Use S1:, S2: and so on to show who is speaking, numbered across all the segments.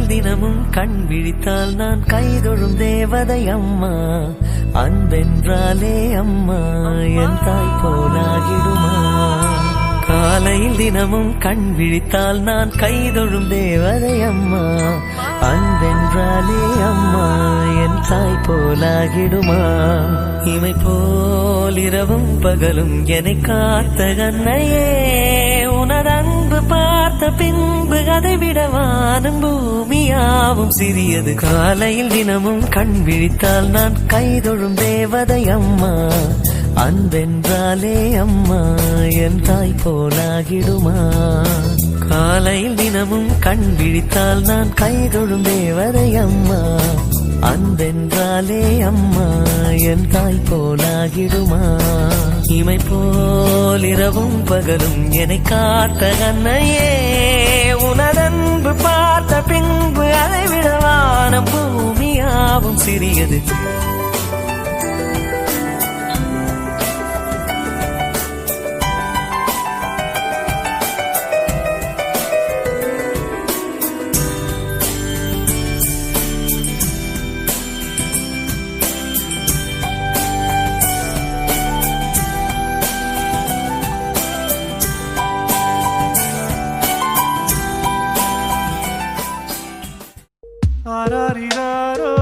S1: காலையில் தினமும் கண் விழித்தால் நான் கைதொழும் தேவதை அம்மா. அன்பென்றாலே அம்மா என் தாய் போலாகிடுமா. காலையில் தினமும் கண் விழித்தால் நான் கைதொழும் தேவதை அம்மா. அன்பென்றாலே அம்மா என் தாய் போலாகிடுமா. இமை போல் இரவும் பகலும் என்னை காத்த கண்ணையே, உனது அன்பு பார்த்த பின்பு அதை விட வானம் பூமியாவும் சிறியது. காலையில் தினமும் கண் விழித்தால் நான் கைதொழும் தேவதை அம்மா. அன்பென்றாலே அம்மா என் தாய் போலாகிடுமா. காலையில் தினமும் கண் விழித்தால் நான் கைதொழும் தேவதை அம்மா. அன்பென்றாலே அம்மா என் தாய் போலாகிடுமா. இமை போல் இரவும் பகலும் என்னை காத்த கண்ணையே, உனதன்பு பார்த்த பின்பு அதை விட வானம் பூமியாவும் சிறியது.
S2: ஆராரிராரோ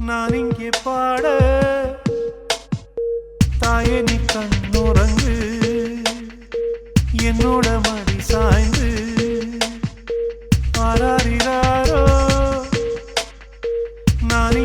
S2: நான் இங்கே பாட, தாயே நீ கண்ணுறங்கு என்னோட மடி சாய்ந்து. ஆராரிராரோ நான்